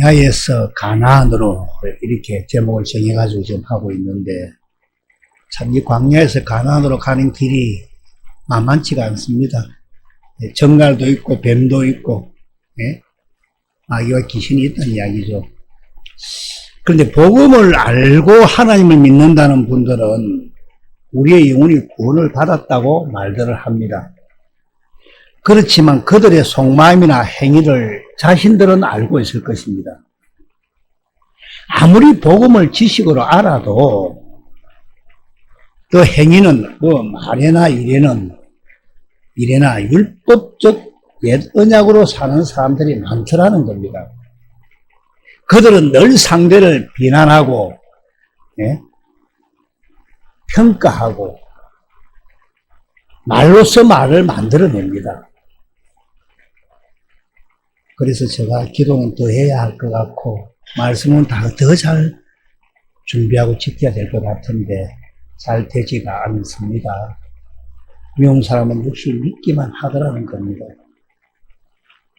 광야에서 가나안으로 이렇게 제목을 정해가지고 지금 하고 있는데, 참 이 광야에서 가나안으로 가는 길이 만만치가 않습니다. 정갈도 있고 뱀도 있고, 예? 마귀와 귀신이 있다는 이야기죠. 그런데 복음을 알고 하나님을 믿는다는 분들은 우리의 영혼이 구원을 받았다고 말들을 합니다. 그렇지만 그들의 속마음이나 행위를 자신들은 알고 있을 것입니다. 아무리 복음을 지식으로 알아도 그 행위는 말에나 이래나 율법적 옛 언약으로 사는 사람들이 많더라는 겁니다. 그들은 늘 상대를 비난하고, 예? 평가하고 말로서 말을 만들어냅니다. 그래서 제가 기도는 더 해야 할 것 같고 말씀은 더 잘 준비하고 지켜야 될 것 같은데 잘 되지가 않습니다. 미운 사람은 역시 믿기만 하더라는 겁니다.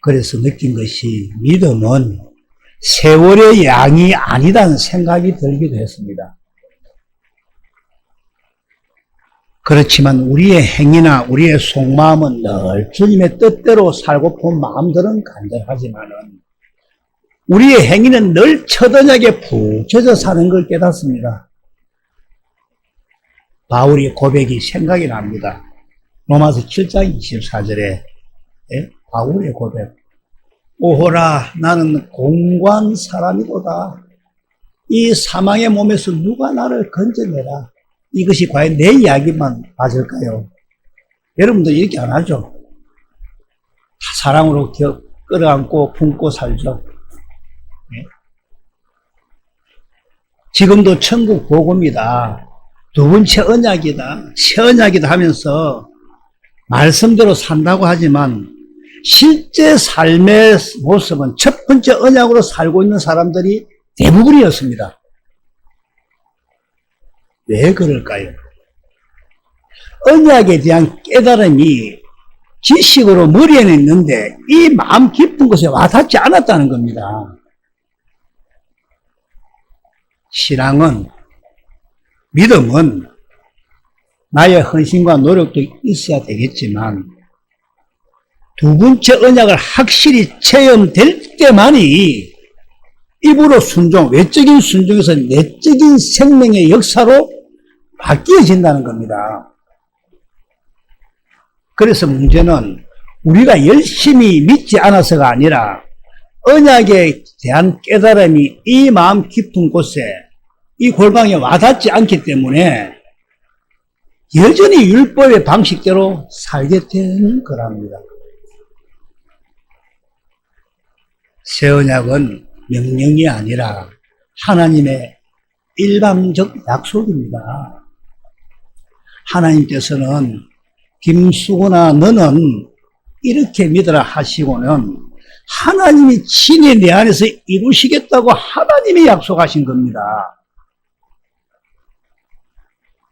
그래서 느낀 것이 믿음은 세월의 양이 아니다는 생각이 들기도 했습니다. 그렇지만 우리의 행위나 우리의 속마음은 늘 주님의 뜻대로 살고픈 마음들은 간절하지만은 우리의 행위는 늘 처던하게 푹 젖어 사는 걸 깨닫습니다. 바울의 고백이 생각이 납니다. 로마서 7장 24절에 바울의 고백. 오호라 나는 공고한 사람이도다. 이 사망의 몸에서 누가 나를 건져내라. 이것이 과연 내 이야기만 맞을까요? 여러분들 이렇게 안 하죠? 다 사랑으로 끌어안고 품고 살죠. 네? 지금도 천국 복음이다. 두 번째 언약이다. 새 언약이다 하면서 말씀대로 산다고 하지만 실제 삶의 모습은 첫 번째 언약으로 살고 있는 사람들이 대부분이었습니다. 왜 그럴까요? 언약에 대한 깨달음이 지식으로 머리에는 있는데 이 마음 깊은 곳에 와닿지 않았다는 겁니다. 신앙은, 믿음은 나의 헌신과 노력도 있어야 되겠지만 두 번째 언약을 확실히 체험될 때만이 입으로 순종, 외적인 순종에서 내적인 생명의 역사로 바뀌어진다는 겁니다. 그래서 문제는 우리가 열심히 믿지 않아서가 아니라 언약에 대한 깨달음이 이 마음 깊은 곳에 이 골방에 와닿지 않기 때문에 여전히 율법의 방식대로 살게 되는 거랍니다. 새 언약은 명령이 아니라 하나님의 일방적 약속입니다. 하나님께서는 김수고나 너는 이렇게 믿으라 하시고는 하나님이 친히 내 안에서 이루시겠다고 하나님이 약속하신 겁니다.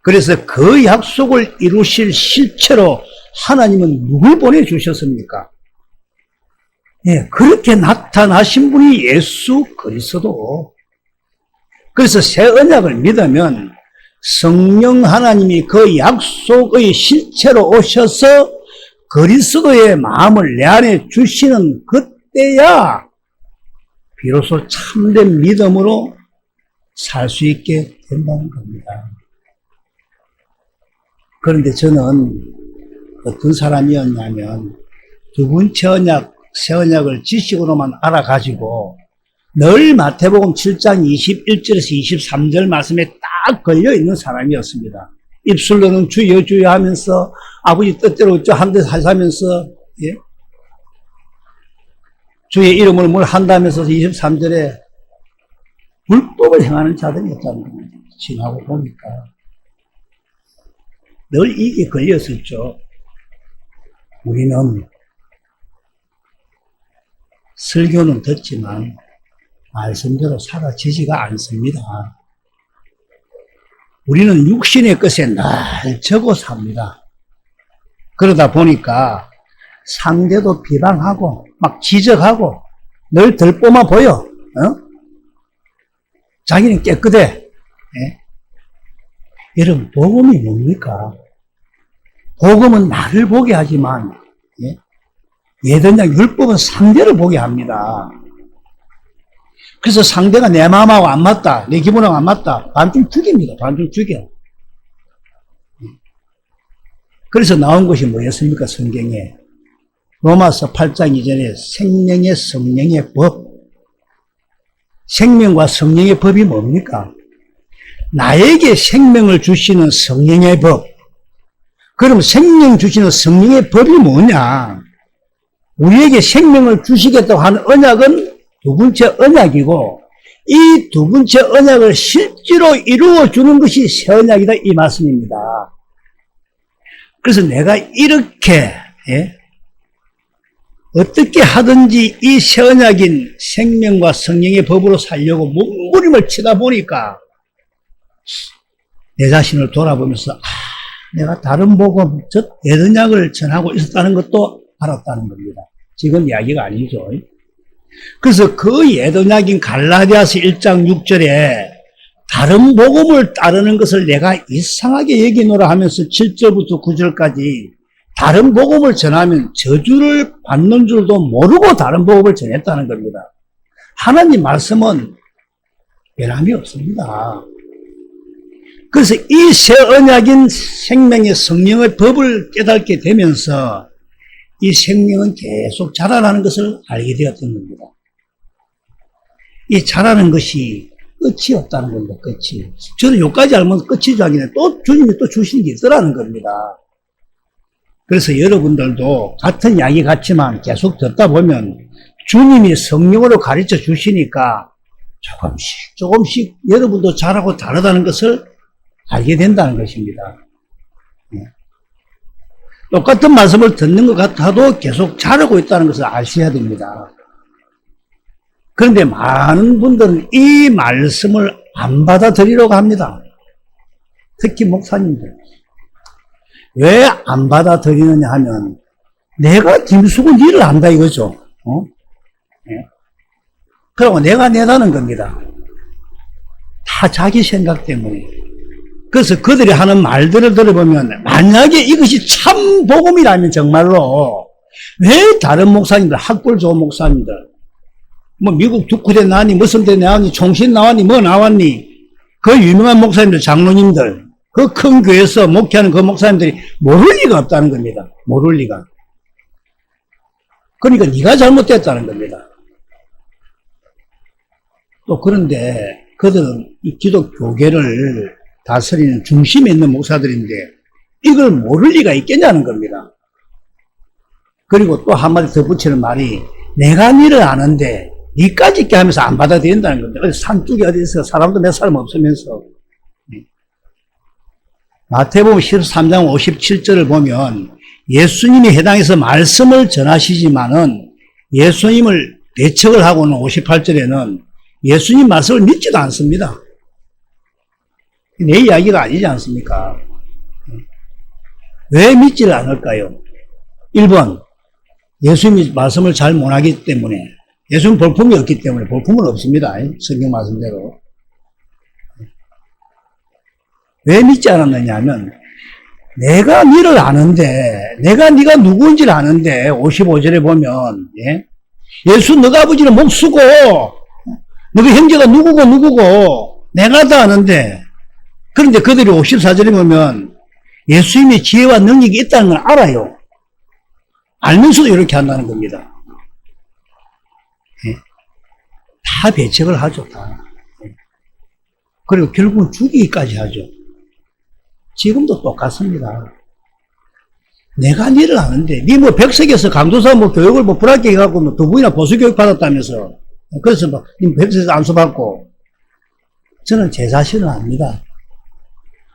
그래서 그 약속을 이루실 실체로 하나님은 누굴 보내주셨습니까? 예, 그렇게 나타나신 분이 예수 그리스도. 그래서 새 언약을 믿으면 성령 하나님이 그 약속의 실체로 오셔서 그리스도의 마음을 내 안에 주시는 그때야 비로소 참된 믿음으로 살 수 있게 된다는 겁니다. 그런데 저는 어떤 사람이었냐면 두 번째 언약, 새 언약을 지식으로만 알아가지고 늘 마태복음 7장 21절에서 23절 말씀에 딱 걸려있는 사람이었습니다. 입술로는 주여 주여 하면서 아버지 뜻대로 한 듯 하면서, 예? 주의 이름을 뭘 한다면서 23절에 불법을 행하는 자들이었다는 겁니다. 지나고 보니까 늘 이게 걸렸었죠. 우리는 설교는 듣지만 말씀대로 살아지지가 않습니다. 우리는 육신의 것에 날 져고 삽니다. 그러다 보니까 상대도 비방하고 막 지적하고 늘 들보만 보여. 자기는 깨끗해. 예? 여러분, 복음이 뭡니까? 복음은 나를 보게 하지만, 예? 예전에 율법은 상대를 보게 합니다. 그래서 상대가 내 마음하고 안 맞다, 내 기분하고 안 맞다, 반쯤 죽입니다. 반쯤 죽여. 그래서 나온 것이 뭐였습니까? 성경에. 로마서 8장 이전에 생명의 성령의 법. 생명과 성령의 법이 뭡니까? 나에게 생명을 주시는 성령의 법. 그럼 생명 주시는 성령의 법이 뭐냐? 우리에게 생명을 주시겠다고 하는 언약은 두 번째 언약이고, 이 두 번째 언약을 실제로 이루어주는 것이 새 언약이다, 이 말씀입니다. 그래서 내가 이렇게, 예? 어떻게 하든지 이 새 언약인 생명과 성령의 법으로 살려고 몸부림을 치다 보니까 내 자신을 돌아보면서 내가 다른 복음, 즉 옛언약을 전하고 있었다는 것도 알았다는 겁니다. 지금 이야기가 아니죠. 그래서 그 옛언약인 갈라디아서 1장 6절에 다른 복음을 따르는 것을 내가 이상하게 여기노라 하면서 7절부터 9절까지 다른 복음을 전하면 저주를 받는 줄도 모르고 다른 복음을 전했다는 겁니다. 하나님 말씀은 변함이 없습니다. 그래서 이 새 언약인 생명의 성령의 법을 깨닫게 되면서 이 생명은 계속 자라나는 것을 알게 되었던 겁니다. 이 자라는 것이 끝이 없다는 겁니다. 끝이. 저는 여기까지 알면 끝이 줄 알겠네. 또 주님이 또 주시는 게 있더라는 겁니다. 그래서 여러분들도 같은 이야기 같지만 계속 듣다 보면 주님이 성령으로 가르쳐 주시니까 조금씩 여러분도 잘하고 다르다는 것을 알게 된다는 것입니다. 똑같은 말씀을 듣는 것 같아도 계속 잘하고 있다는 것을 아셔야 됩니다. 그런데 많은 분들은 이 말씀을 안 받아들이려고 합니다. 특히 목사님들. 왜 안 받아들이느냐 하면 내가 김수근 일을 안다 이거죠. 그리고 내가 내다는 겁니다. 다 자기 생각 때문에. 그래서 그들이 하는 말들을 들어보면 만약에 이것이 참 복음이라면 정말로 왜 다른 목사님들, 학벌 좋은 목사님들, 뭐 미국 두쿠대 나왔니, 무슨 대 나왔니, 총신 나왔니, 뭐 나왔니, 그 유명한 목사님들, 장로님들, 그 큰 교회에서 목회하는 그 목사님들이 모를 리가 없다는 겁니다. 모를 리가. 그러니까 네가 잘못됐다는 겁니다. 또 그런데 그들은 이 기독교계를 다스리는 중심에 있는 목사들인데 이걸 모를 리가 있겠냐는 겁니다. 그리고 또 한마디 덧붙이는 말이 내가 니를 아는데 니까지 있게 하면서 안 받아들인다는 겁니다. 어디 산쪽에 어디 있어 사람도 몇 사람 없으면서. 마태복음 13장 57절을 보면 예수님이 해당해서 말씀을 전하시지만은 예수님을 배척을 하고는 58절에는 예수님 말씀을 믿지도 않습니다. 내 이야기가 아니지 않습니까? 왜 믿지를 않을까요? 1번, 예수님이 말씀을 잘 못하기 때문에, 예수님 볼품이 없기 때문에, 볼품은 없습니다. 성경 말씀대로. 왜 믿지 않았느냐 하면, 내가 니를 아는데, 내가 니가 누구인지를 아는데, 55절에 보면, 예수 너가 아버지는 목수고, 너가 형제가 누구고, 내가 다 아는데, 그런데 그들이 54절에 보면 예수님의 지혜와 능력이 있다는 걸 알아요. 알면서도 이렇게 한다는 겁니다. 다 배척을 하죠, 다. 그리고 결국은 죽이기까지 하죠. 지금도 똑같습니다. 내가 니를 아는데, 니 뭐 백석에서 강도사 뭐 교육을 뭐 불합격 해갖고 뭐 두 분이나 보수교육 받았다면서. 그래서 뭐, 니 백석에서 안수받고. 저는 제 자신을 압니다.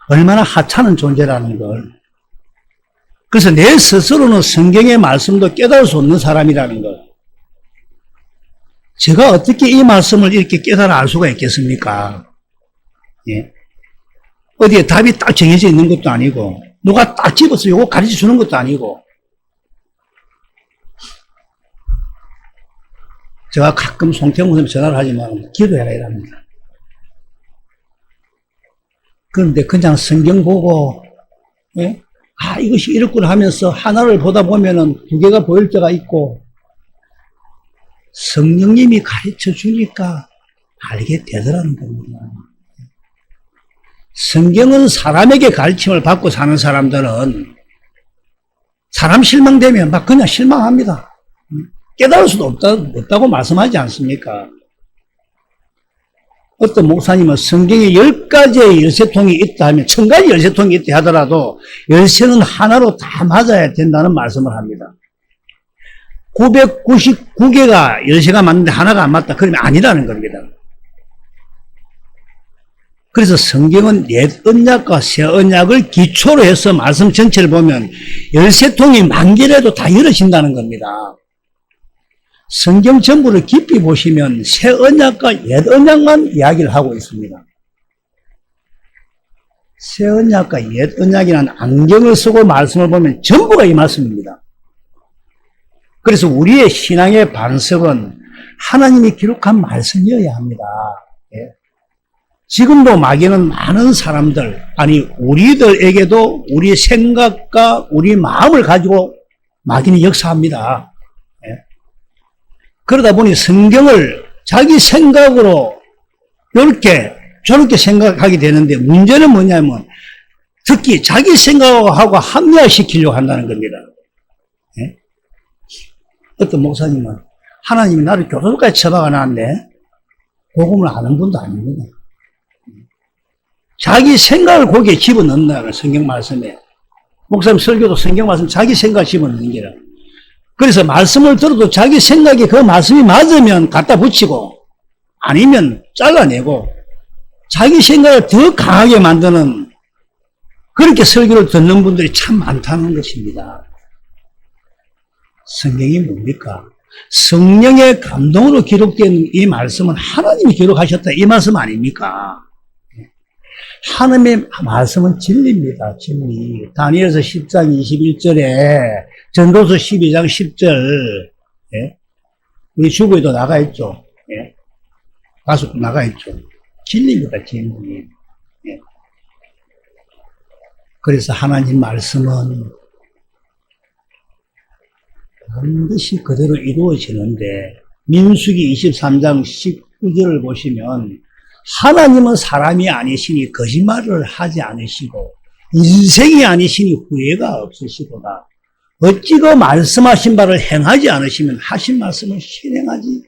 얼마나 하찮은 존재라는 걸. 그래서 내 스스로는 성경의 말씀도 깨달을 수 없는 사람이라는 걸. 제가 어떻게 이 말씀을 이렇게 깨달아 알 수가 있겠습니까? 예? 어디에 답이 딱 정해져 있는 것도 아니고, 누가 딱 집어서 요거 가르쳐 주는 것도 아니고. 제가 가끔 송태용 선생님 전화를 하지만 기도해라 이랍니다. 그런데 그냥 성경 보고, 예? 아, 이것이 이렇구나 하면서 하나를 보다 보면은 두 개가 보일 때가 있고, 성령님이 가르쳐 주니까 알게 되더라는 겁니다. 성경은 사람에게 가르침을 받고 사는 사람들은 사람 실망되면 막 그냥 실망합니다. 깨달을 수도 없다고 말씀하지 않습니까? 어떤 목사님은 성경에 10가지의 열쇠통이 있다 하면 1000가지 열쇠통이 있다 하더라도 열쇠는 하나로 다 맞아야 된다는 말씀을 합니다. 999개가 열쇠가 맞는데 하나가 안 맞다. 그러면 아니라는 겁니다. 그래서 성경은 옛 언약과 새 언약을 기초로 해서 말씀 전체를 보면 열쇠통이 만개라도 다 열어진다는 겁니다. 성경 전부를 깊이 보시면 새 언약과 옛 언약만 이야기를 하고 있습니다. 새 언약과 옛 언약이라는 안경을 쓰고 말씀을 보면 전부가 이 말씀입니다. 그래서 우리의 신앙의 반석은 하나님이 기록한 말씀이어야 합니다. 예. 지금도 마귀는 많은 사람들, 아니 우리들에게도 우리 생각과 우리 마음을 가지고 마귀는 역사합니다. 예. 그러다 보니 성경을 자기 생각으로 이렇게 저렇게 생각하게 되는데 문제는 뭐냐면 특히 자기 생각하고 합리화시키려고 한다는 겁니다. 예? 어떤 목사님은 하나님이 나를 교도소까지 처박아 놨네. 복음을 아는 분도 아닙니다. 자기 생각을 거기에 집어넣는다는 성경 말씀에. 목사님 설교도 성경 말씀 자기 생각을 집어넣는 게라. 그래서 말씀을 들어도 자기 생각에 그 말씀이 맞으면 갖다 붙이고 아니면 잘라내고 자기 생각을 더 강하게 만드는 그렇게 설교를 듣는 분들이 참 많다는 것입니다. 성경이 뭡니까? 성령의 감동으로 기록된 이 말씀은 하나님이 기록하셨다 이 말씀 아닙니까? 하나님의 말씀은 진리입니다. 진리. 다니엘서 10장 21절에 전도서 12장 10절 예? 우리 주보에도 나가 있죠. 예? 가수도 나가 있죠. 진리입니다. 진리. 예. 그래서 하나님 말씀은 반드시 그대로 이루어지는데 민수기 23장 19절을 보시면 하나님은 사람이 아니시니 거짓말을 하지 않으시고 인생이 아니시니 후회가 없으시도다. 어찌 그 말씀하신 바를 행하지 않으시면 하신 말씀을 실행하지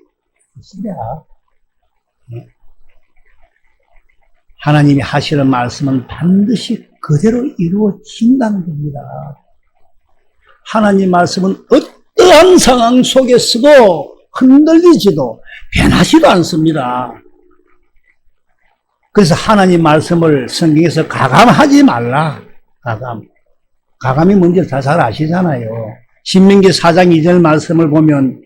않습니다. 하나님이 하시는 말씀은 반드시 그대로 이루어진다는 겁니다. 하나님 말씀은 어떠한 상황 속에서도 흔들리지도 변하지도 않습니다. 그래서 하나님 말씀을 성경에서 가감하지 말라. 가감이 뭔지 다 잘 아시잖아요. 신명기 4장 2절 말씀을 보면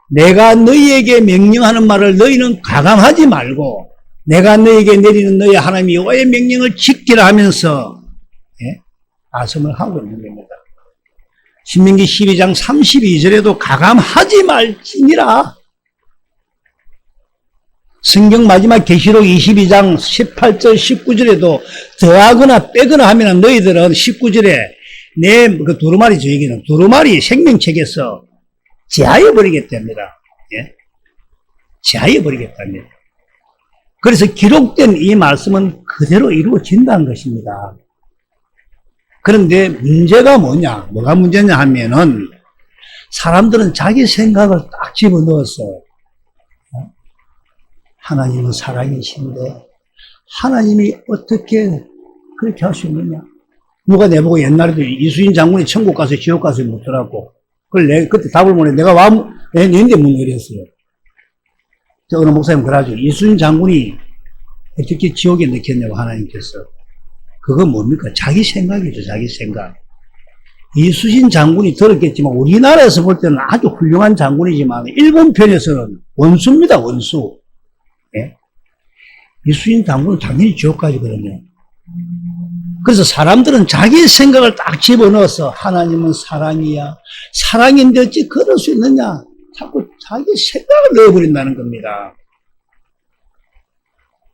내가 너희에게 명령하는 말을 너희는 가감하지 말고 내가 너희에게 내리는 너희 하나님 여호와의 명령을 지키라 하면서 예? 말씀을 하고 있는 겁니다. 신명기 12장 32절에도 가감하지 말지니라. 성경 마지막 계시록 22장 18절 19절에도 더하거나 빼거나 하면 너희들은 19절에 내 그 두루마리 저 얘기는 두루마리 생명책에서 제하여 버리겠답니다. 예? 제하여 버리겠답니다. 그래서 기록된 이 말씀은 그대로 이루어진다는 것입니다. 그런데 문제가 뭐냐? 뭐가 문제냐 하면은 사람들은 자기 생각을 딱 집어넣어서 하나님은 사랑이신데 하나님이 어떻게 그렇게 할 수 있느냐? 누가 내보고 옛날에도 이수인 장군이 천국 가서 지옥 가서 묻더라고. 그걸 그때 답을 못해. 내가 내인데 묻는 했어요. 저 어느 목사님 그러죠. 이수인 장군이 어떻게 지옥에 넣겠냐고 하나님께서. 그건 뭡니까? 자기 생각이죠. 자기 생각. 이수신 장군이 들었겠지만 우리나라에서 볼 때는 아주 훌륭한 장군이지만 일본 편에서는 원수입니다. 원수. 예? 이수신 장군은 당연히 지옥 가지거든요. 그래서 사람들은 자기 생각을 딱 집어넣어서 하나님은 사랑이야. 사랑인데 어찌 그럴 수 있느냐. 자꾸 자기 생각을 넣어버린다는 겁니다.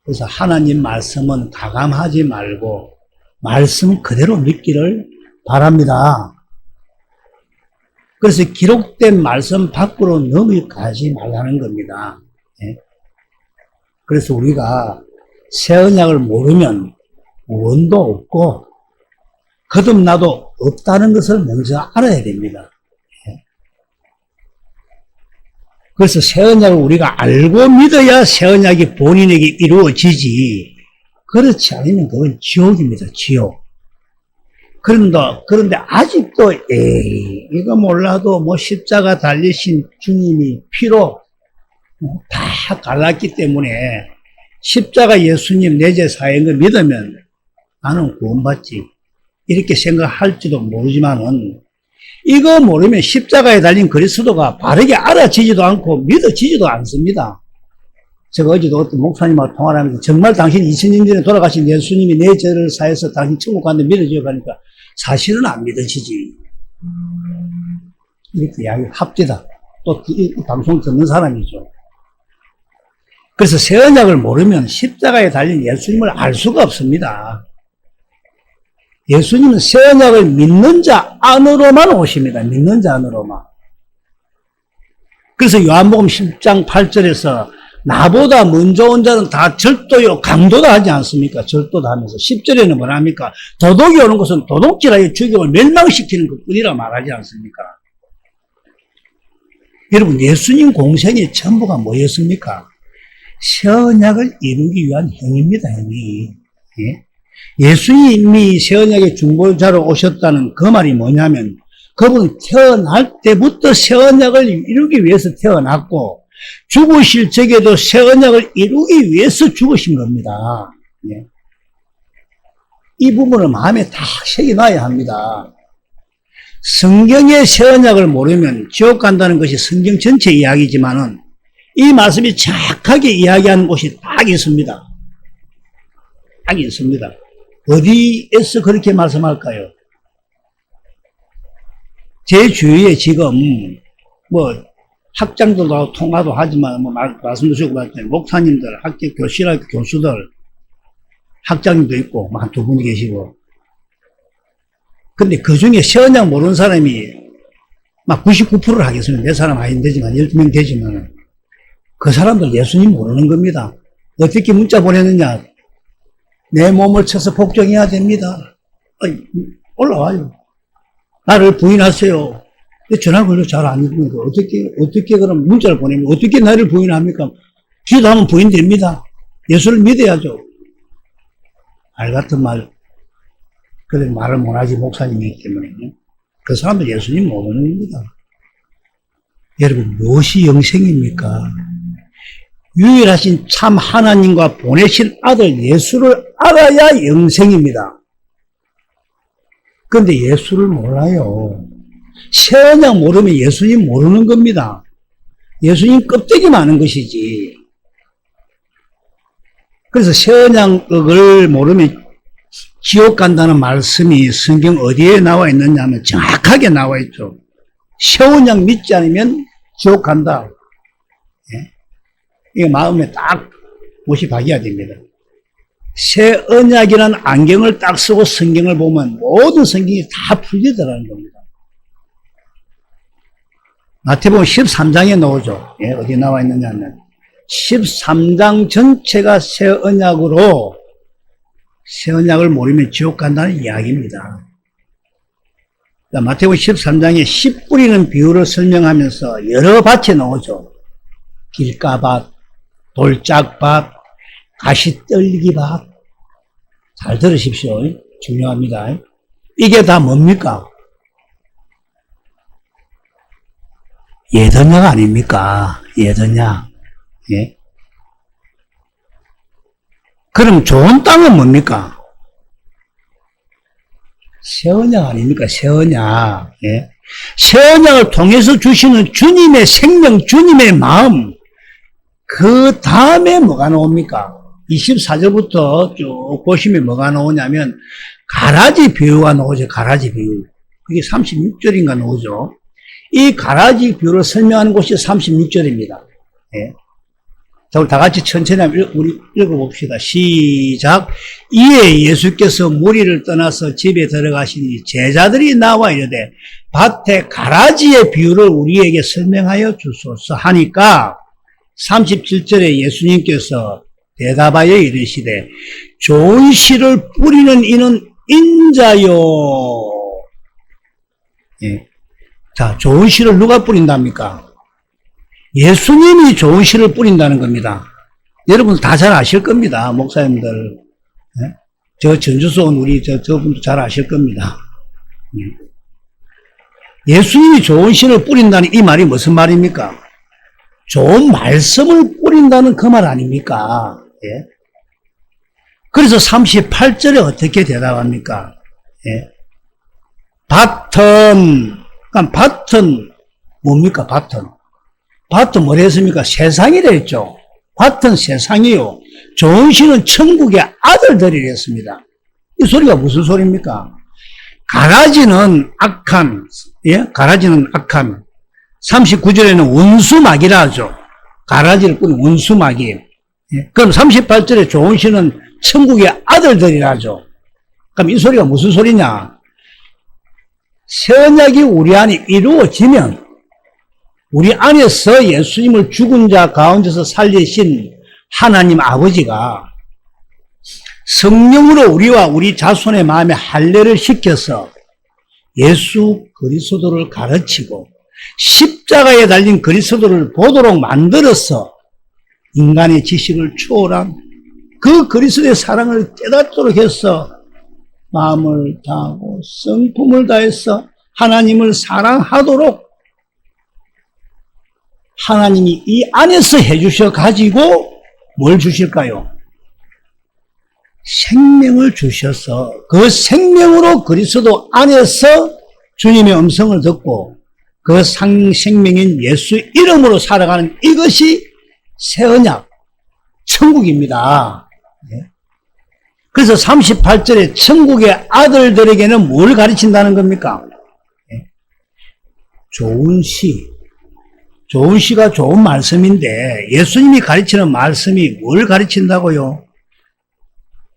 그래서 하나님 말씀은 가감하지 말고 말씀 그대로 믿기를 바랍니다. 그래서 기록된 말씀 밖으로 넘어가지 말라는 겁니다. 예? 그래서 우리가 새 언약을 모르면 원도 없고 거듭나도 없다는 것을 먼저 알아야 됩니다. 예? 그래서 새 언약을 우리가 알고 믿어야 새 언약이 본인에게 이루어지지, 그렇지 않으면 그건 지옥입니다. 지옥. 그런데 아직도 이거 몰라도 뭐 십자가 달리신 주님이 피로 다 갈랐기 때문에 십자가 예수님 내재 사역인 걸 믿으면 나는 구원받지, 이렇게 생각할지도 모르지만은 이거 모르면 십자가에 달린 그리스도가 바르게 알아지지도 않고 믿어지지도 않습니다. 제가 어제도 어떤 목사님하고 통화를 하면서 정말 당신 2000년 전에 돌아가신 예수님이 내 죄를 사해서 당신 천국 가는데 믿어져요 하니까 사실은 안 믿어지지, 이렇게 이야기 합디다. 또 이 방송 듣는 사람이죠. 그래서 새 언약을 모르면 십자가에 달린 예수님을 알 수가 없습니다. 예수님은 새 언약을 믿는 자 안으로만 오십니다. 믿는 자 안으로만. 그래서 요한복음 10장 8절에서 나보다 먼저 온 자는 다 절도요 강도다 하지 않습니까? 절도다 하면서 10절에는 뭐라 합니까? 도둑이 오는 것은 도둑질하여 죽이고 멸망시키는 것뿐이라 말하지 않습니까? 여러분, 예수님 공생의 전부가 뭐였습니까? 새 언약을 이루기 위한 행위입니다. 행위. 예? 예수님이 새 언약의 중보자로 오셨다는 그 말이 뭐냐면 그분은 태어날 때부터 새 언약을 이루기 위해서 태어났고 죽으실 적에도 새 언약을 이루기 위해서 죽으신 겁니다. 예. 이 부분을 마음에 다 새겨놔야 합니다. 성경의 새 언약을 모르면 지옥 간다는 것이 성경 전체 이야기지만은 이 말씀이 정확하게 이야기하는 곳이 딱 있습니다. 딱 있습니다. 어디에서 그렇게 말씀할까요? 제 주위에 지금 학장들하고 통화도 하지만 말씀도 주고 봤더니 목사님들, 학교 교실학교 교수들, 학장님도 있고 한 두 분 계시고, 근데 그 중에 새 언약 모르는 사람이 막 99%를 하겠습니다. 몇 사람 아닌 되지만 12명 되지만 그 사람들 예수님 모르는 겁니다. 어떻게 문자 보냈느냐? 내 몸을 쳐서 복종해야 됩니다. 올라와요. 나를 부인하세요. 전화 걸려 잘 안 읽으니까 어떻게 그럼 문자를 보내면 어떻게 나를 부인합니까? 기도하면 부인됩니다. 예수를 믿어야죠. 알 같은 말, 그래 말을 못하지 목사님이기 때문에 그 사람들 예수님 모르는 겁니다. 여러분, 무엇이 영생입니까? 유일하신 참 하나님과 보내신 아들 예수를 알아야 영생입니다. 그런데 예수를 몰라요. 새 언약 모르면 예수님 모르는 겁니다. 예수님 껍데기만 아는 것이지. 그래서 새 언약을 모르면 지옥 간다는 말씀이 성경 어디에 나와 있느냐 하면 정확하게 나와 있죠. 새 언약 믿지 않으면 지옥 간다. 예? 이거 마음에 딱 못이 박여야 됩니다. 새 언약이라는 안경을 딱 쓰고 성경을 보면 모든 성경이 다 풀리더라는 겁니다. 마태복음 13장에 나오죠. 예, 어디 나와 있느냐 하면 13장 전체가 새 언약으로 새 언약을 모르면 지옥 간다는 이야기입니다. 마태복음 13장에 씨 뿌리는 비유를 설명하면서 여러 밭이 나오죠. 길가밭, 돌짝밭, 가시떨기밭. 잘 들으십시오. 중요합니다. 이게 다 뭡니까? 옛언약 아닙니까? 옛언약. 예? 그럼 좋은 땅은 뭡니까? 새 언약 아닙니까? 새 언약. 예? 새 언약을 통해서 주시는 주님의 생명, 주님의 마음, 그 다음에 뭐가 나옵니까? 24절부터 쭉 보시면 뭐가 나오냐면 가라지 비유가 나오죠. 가라지 비유. 그게 36절인가 나오죠. 이 가라지 비유를 설명하는 곳이 36절입니다. 예. 자, 우리 다 같이 천천히 우리 읽어봅시다. 시작. 이에 예수께서 무리를 떠나서 집에 들어가시니 제자들이 나와 이르되 밭에 가라지의 비유를 우리에게 설명하여 주소서 하니까 37절에 예수님께서 대답하여 이르시되 좋은 씨를 뿌리는 이는 인자요. 예. 자, 좋은 씨를 누가 뿌린답니까? 예수님이 좋은 씨를 뿌린다는 겁니다. 여러분 다 잘 아실 겁니다. 목사님들. 예? 저 전주소 온 우리 저분도 잘 아실 겁니다. 예수님이 좋은 씨를 뿌린다는 이 말이 무슨 말입니까? 좋은 말씀을 뿌린다는 그 말 아닙니까? 예? 그래서 38절에 어떻게 대답합니까? 예? 밭은, 그러니까 밭은 뭡니까? 밭은 뭐라 했습니까? 세상이라 했죠. 밭은 세상이요. 좋은 씨는 천국의 아들들이라 했습니다. 이 소리가 무슨 소리입니까? 가라지는 악한, 예? 가라지는 악한. 39절에는 원수막이라 하죠. 가라지를 뿌린 원수막이. 예? 그럼 38절에 좋은 씨는 천국의 아들들이라 하죠. 그럼 이 소리가 무슨 소리냐? 새 언약이 우리 안에 이루어지면 우리 안에서 예수님을 죽은 자 가운데서 살리신 하나님 아버지가 성령으로 우리와 우리 자손의 마음에 할례를 시켜서 예수 그리스도를 가르치고 십자가에 달린 그리스도를 보도록 만들어서 인간의 지식을 초월한 그 그리스도의 사랑을 깨닫도록 해서 마음을 다하고 성품을 다해서 하나님을 사랑하도록 하나님이 이 안에서 해주셔 가지고 뭘 주실까요? 생명을 주셔서 그 생명으로 그리스도 안에서 주님의 음성을 듣고 그 생명인 예수 이름으로 살아가는 이것이 새 언약 천국입니다. 그래서 38절에 천국의 아들들에게는 뭘 가르친다는 겁니까? 좋은 시. 좋은 시가 좋은 말씀인데 예수님이 가르치는 말씀이 뭘 가르친다고요?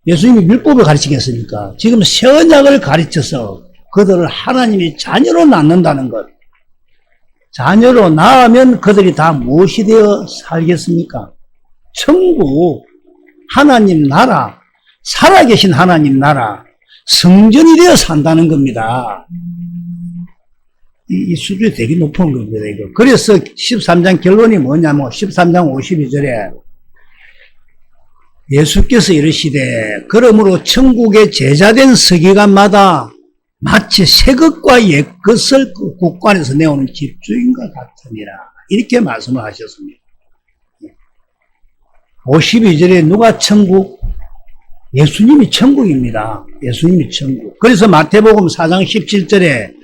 예수님이 율법을 가르치겠습니까? 지금 새 언약을 가르쳐서 그들을 하나님이 자녀로 낳는다는 것. 자녀로 낳으면 그들이 다 무엇이 되어 살겠습니까? 천국, 하나님 나라, 살아계신 하나님 나라, 성전이 되어 산다는 겁니다. 이 수준이 되게 높은 겁니다, 이거. 그래서 13장 결론이 뭐냐면, 13장 52절에 예수께서 이르시되, 그러므로 천국의 제자된 서기관마다 마치 새 것과 옛 것을 그 국관에서 내오는 집주인과 같으니라. 이렇게 말씀을 하셨습니다. 52절에 누가 천국? 예수님이 천국입니다. 예수님이 천국. 그래서 마태복음 4장 17절에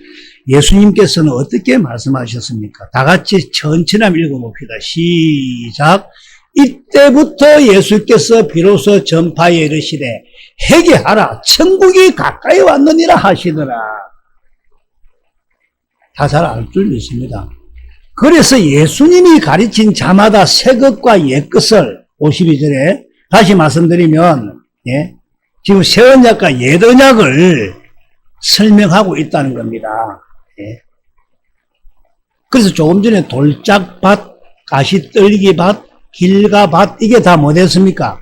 예수님께서는 어떻게 말씀하셨습니까? 다 같이 천천히 한번 읽어봅시다. 시작. 이때부터 예수께서 비로소 전파에 이르시되 회개하라 천국이 가까이 왔느니라 하시더라. 다 잘 알 줄 믿습니다. 그래서 예수님이 가르친 자마다 새 것과 옛 것을 52절에 다시 말씀드리면 예, 지금 새 언약과 옛 언약을 설명하고 있다는 겁니다. 예. 그래서 조금 전에 돌짝밭, 가시떨기밭, 길가밭 이게 다 뭐 됐습니까?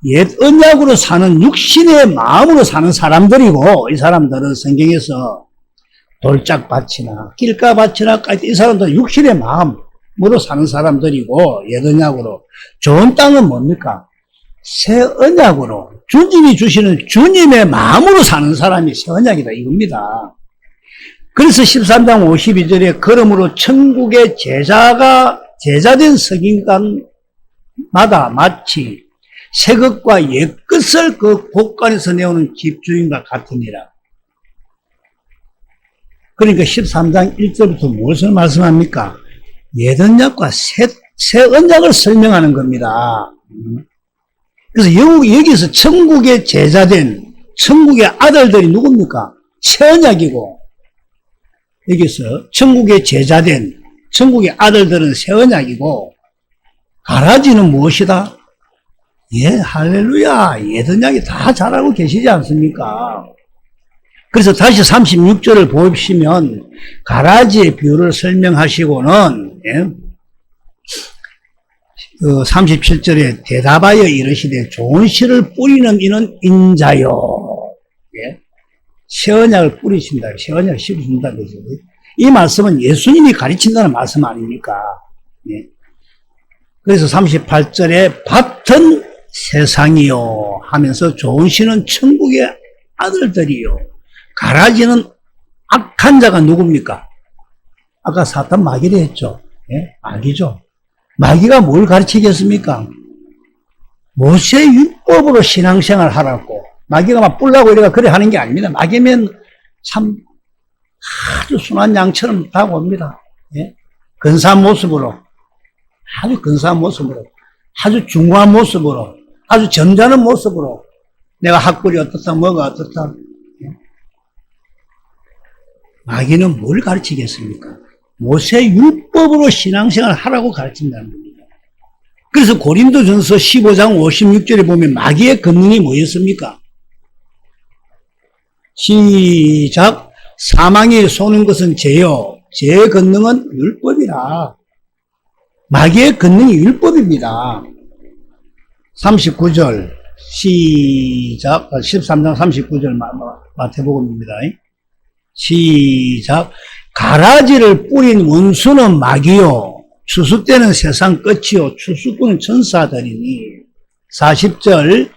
옛 언약으로 사는 육신의 마음으로 사는 사람들이고 이 사람들은 성경에서 돌짝밭이나 길가밭이나 이 사람들은 육신의 마음으로 사는 사람들이고 옛 언약으로 좋은 땅은 뭡니까? 새 언약으로 주님이 주시는 주님의 마음으로 사는 사람이 새 언약이다 이겁니다. 그래서 13장 52절에 그러므로 천국의 제자된 서기관마다 마치 새 것과 옛 것을 그 곳간에서 내오는 집주인과 같으니라. 그러니까 13장 1절부터 무엇을 말씀합니까? 옛 언약과 새 언약을 설명하는 겁니다. 그래서 여기서 천국의 제자된 천국의 아들들이 누굽니까? 새 언약이고 여기서 천국의 제자된 천국의 아들들은 새 언약이고 가라지는 무엇이다? 예, 할렐루야. 예언약이 다 잘 알고 계시지 않습니까? 그래서 다시 36절을 보시면 가라지의 비유를 설명하시고는 예, 그 37절에 대답하여 이르시되 좋은 씨를 뿌리는 이는 인자요. 예? 새 언약을 뿌리신다. 새 언약을 씹으신다. 그죠? 이 말씀은 예수님이 가르친다는 말씀 아닙니까? 예? 그래서 38절에 밭은 세상이요 하면서 좋은 씨는 천국의 아들들이요. 가라지는 악한 자가 누굽니까? 아까 사탄 마귀를 했죠. 예? 마귀죠. 마귀가 뭘 가르치겠습니까? 모세 율법으로 신앙생활 하라고. 마귀가 막 뿔라고 이래가 그래 하는 게 아닙니다. 마귀면 참 아주 순한 양처럼 다가옵니다. 예? 근사한 모습으로, 아주 근사한 모습으로, 아주 중후한 모습으로, 아주 점잖은 모습으로 내가 학벌이 어떻다, 뭐가 어떻다. 예? 마귀는 뭘 가르치겠습니까? 모세 율법으로 신앙생활 하라고 가르친다는 겁니다. 그래서 고린도전서 15장 56절에 보면 마귀의 권능이 뭐였습니까? 시작. 사망에 쏘는 것은 죄요. 죄의 권능은 율법이라. 마귀의 권능이 율법입니다. 39절 시작. 13장 39절 마태복음입니다. 시작. 가라지를 뿌린 원수는 마귀요. 추수 때는 세상 끝이요. 추수꾼은 천사들이니. 40절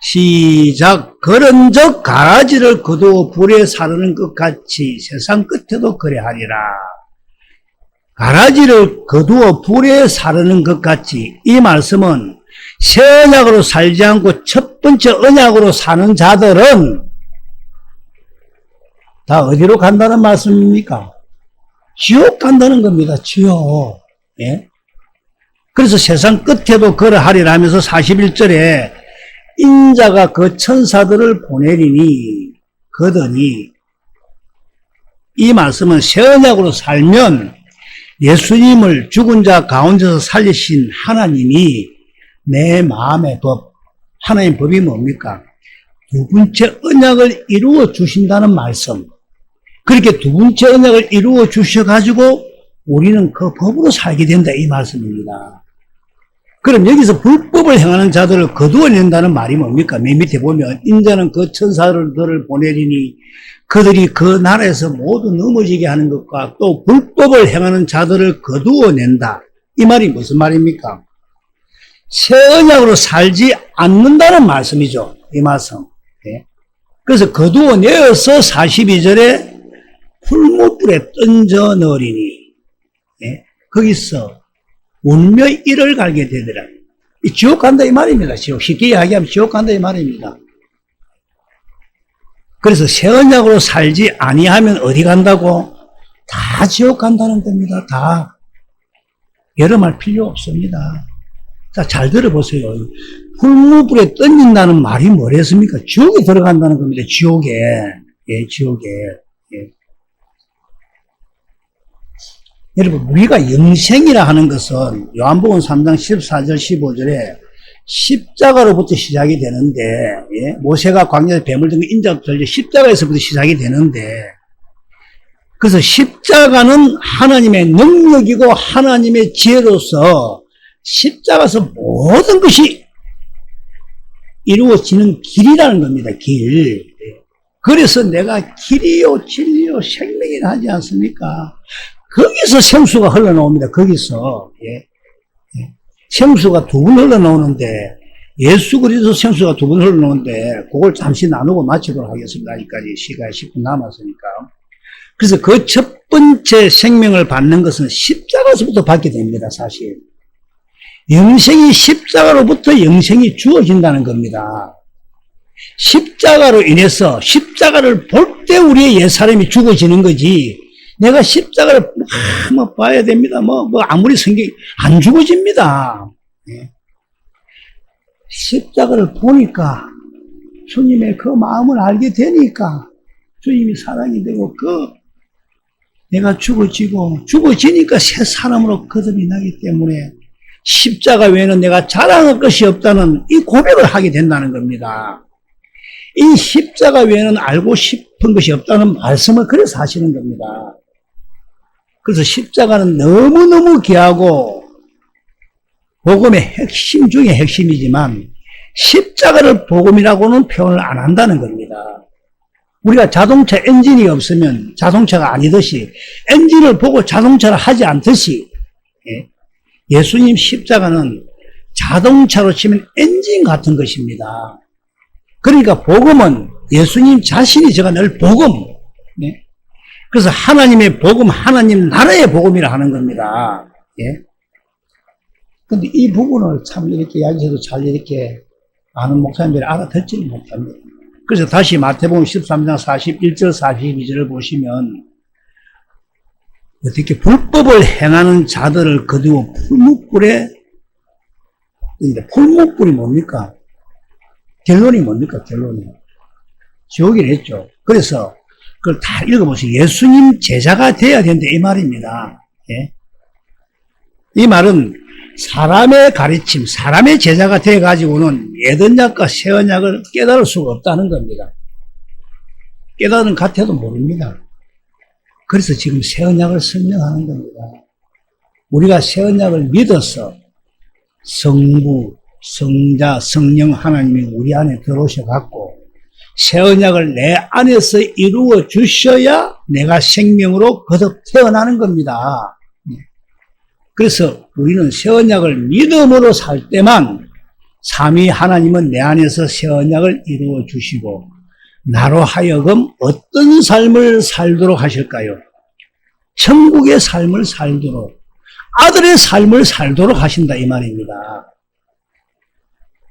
시작. 그런즉 가라지를 거두어 불에 사르는 것 같이 세상 끝에도 그래하리라. 가라지를 거두어 불에 사르는 것 같이, 이 말씀은 새 언약으로 살지 않고 첫 번째 언약으로 사는 자들은 다 어디로 간다는 말씀입니까? 지옥 간다는 겁니다. 지옥. 예? 그래서 세상 끝에도 그러하리라 하면서 41절에 인자가 그 천사들을 보내리니 그더니, 이 말씀은 새 언약으로 살면 예수님을 죽은 자 가운데서 살리신 하나님이 내 마음의 법, 하나님의 법이 뭡니까? 두 번째 언약을 이루어 주신다는 말씀. 그렇게 두 번째 언약을 이루어 주셔가지고 우리는 그 법으로 살게 된다, 이 말씀입니다. 그럼 여기서 불법을 행하는 자들을 거두어낸다는 말이 뭡니까? 맨 밑에 보면 인자는 그 천사들을 보내리니 그들이 그 나라에서 모두 넘어지게 하는 것과 또 불법을 행하는 자들을 거두어낸다. 이 말이 무슨 말입니까? 새 언약으로 살지 않는다는 말씀이죠. 이 말씀. 예. 그래서 거두어내어서 42절에 풀무불에 던져 넣으리니, 예? 거기서 울며 이를 갈게 되더라. 이 지옥 간다 이 말입니다. 지옥. 쉽게 이야기하면 지옥 간다 이 말입니다. 그래서 새 언약으로 살지 아니하면 어디 간다고? 다 지옥 간다는 겁니다. 다. 여러 말 필요 없습니다. 자, 잘 들어보세요. 풀무불에 던진다는 말이 뭐랬습니까? 지옥에 들어간다는 겁니다. 지옥에. 예, 지옥에. 예. 여러분, 우리가 영생이라 하는 것은 요한복음 3장 14절 15절에 십자가로부터 시작이 되는데, 예? 모세가 광야에서 뱀을 든 인자부터 십자가에서부터 시작이 되는데, 그래서 십자가는 하나님의 능력이고 하나님의 지혜로서 십자가에서 모든 것이 이루어지는 길이라는 겁니다. 길. 그래서 내가 길이요 진리요 생명이라 하지 않습니까? 거기서 생수가 흘러나옵니다. 거기서. 예. 예. 생수가 두 번 흘러나오는데, 예수 그리스도 생수가 두 번 흘러나오는데, 그걸 잠시 나누고 마치도록 하겠습니다. 아직까지 시간이 10분 남았으니까. 그래서 그 첫 번째 생명을 받는 것은 십자가에서부터 받게 됩니다. 사실. 영생이 십자가로부터 영생이 주어진다는 겁니다. 십자가로 인해서 십자가를 볼 때 우리의 옛사람이 죽어지는 거지, 내가 십자가를 뭐 봐야 됩니다. 아무리 성경이 안 죽어집니다. 예. 십자가를 보니까 주님의 그 마음을 알게 되니까 주님이 사랑이 되고 내가 죽어지니까 새 사람으로 거듭이 나기 때문에 십자가 외에는 내가 자랑할 것이 없다는 이 고백을 하게 된다는 겁니다. 이 십자가 외에는 알고 싶은 것이 없다는 말씀을 그래서 하시는 겁니다. 그래서 십자가는 너무너무 귀하고 복음의 핵심 중에 핵심이지만 십자가를 복음이라고는 표현을 안 한다는 겁니다. 우리가 자동차 엔진이 없으면 자동차가 아니듯이 엔진을 보고 자동차를 하지 않듯이 예수님 십자가는 자동차로 치면 엔진 같은 것입니다. 그러니까 복음은 예수님 자신이 제가 늘 복음, 그래서 하나님의 복음, 하나님 나라의 복음이라 하는 겁니다. 근데 이 부분을 참 이렇게 이야기해도 잘 이렇게 많은 목사님들이 알아듣지는 못합니다. 그래서 다시 마태복음 13장 41절 42절을 보시면 어떻게 불법을 행하는 자들을 거두어 풀무불에, 풀무불이 뭡니까? 결론이 뭡니까? 결론이 지옥이랬죠. 그래서 그걸 다 읽어보세요. 예수님 제자가 돼야 된다 이 말입니다. 이 말은 사람의 가르침, 사람의 제자가 돼가지고는 예언약과 새언약을 깨달을 수가 없다는 겁니다. 깨달은 같아도 모릅니다. 그래서 지금 새언약을 설명하는 겁니다. 우리가 새언약을 믿어서 성부, 성자, 성령 하나님이 우리 안에 들어오셔갖고 새언약을 내 안에서 이루어 주셔야 내가 생명으로 거듭 태어나는 겁니다. 그래서 우리는 새언약을 믿음으로 살 때만 삼위 하나님은 내 안에서 새언약을 이루어 주시고 나로 하여금 어떤 삶을 살도록 하실까요? 천국의 삶을 살도록, 아들의 삶을 살도록 하신다 이 말입니다.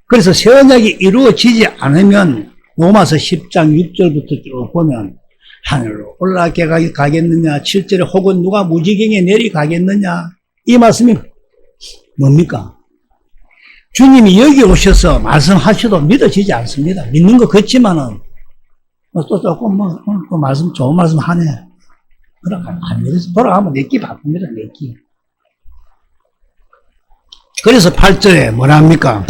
그래서 새언약이 이루어지지 않으면 로마서 10장 6절부터 쭉 보면 하늘로 올라가겠느냐, 7절에 혹은 누가 무지경에 내려가겠느냐, 이 말씀이 뭡니까? 주님이 여기 오셔서 말씀하셔도 믿어지지 않습니다. 믿는 것 같지만은 또 조금 또 말씀 좋은 말씀 하네. 그럼 안 믿어서 돌아가면 내끼 바쁩니다. 내끼. 그래서 8절에 뭐라 합니까?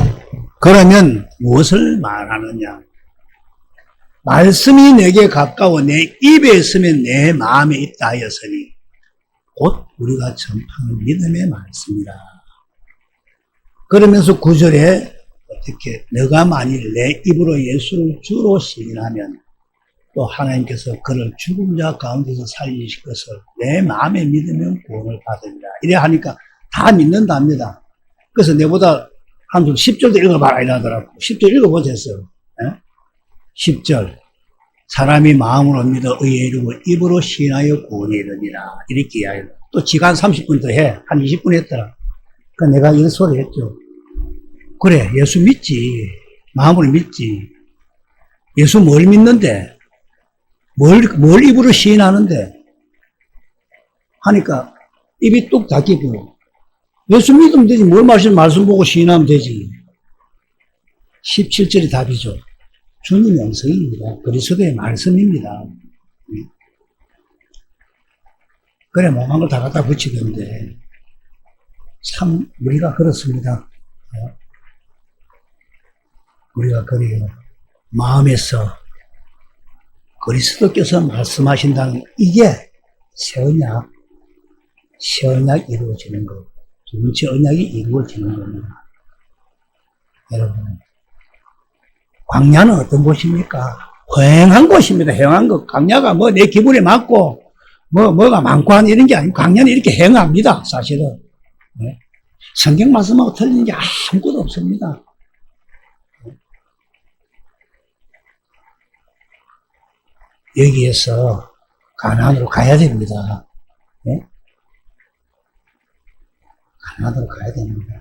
그러면 무엇을 말하느냐? 말씀이 내게 가까워 내 입에 있으면 내 마음에 있다 하였으니 곧 우리가 전파하는 믿음의 말씀이라. 그러면서 9절에 어떻게 너가 만일 내 입으로 예수를 주로 시인하면 또 하나님께서 그를 죽은 자 가운데서 살리실 것을 내 마음에 믿으면 구원을 받으리라. 이래 하니까 다 믿는답니다. 그래서 내보다 한 10절도 읽어봐라 이러더라고. 10절 읽어보셨어요. 10절 사람이 마음으로 믿어 의에 이르고 입으로 시인하여 구원에 이르니라. 이렇게 이야기해요. 또 지가 한 30분 더 해. 한 20분 했더라. 그러니까 내가 이런 소리 했죠. 그래, 예수 믿지. 마음으로 믿지. 예수 뭘 믿는데? 뭘 입으로 시인하는데? 하니까 입이 뚝 닫히고 예수 믿으면 되지. 뭘 말씀 보고 시인하면 되지. 17절이 답이죠. 주님의 영성입니다. 그리스도의 말씀입니다. 그래, 몸한 걸 다 갖다 붙이던데. 참, 우리가 그렇습니다. 우리가 그래요. 마음에서 그리스도께서 말씀하신다는 이게 새 언약 이루어지는 것. 두 번째 언약이 이루어지는 겁니다. 여러분, 광야는 어떤 곳입니까? 휑한 곳입니다. 휑한 곳. 광야가 뭐 내 기분에 맞고 뭐가 많고 하는 이런 게 아니고 광야는 이렇게 휑합니다. 사실은. 네. 성경 말씀하고 틀리는 게 아무것도 없습니다. 여기에서 가나안으로 가야 됩니다. 네? 가나안으로 가야 됩니다.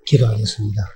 기도하겠습니다.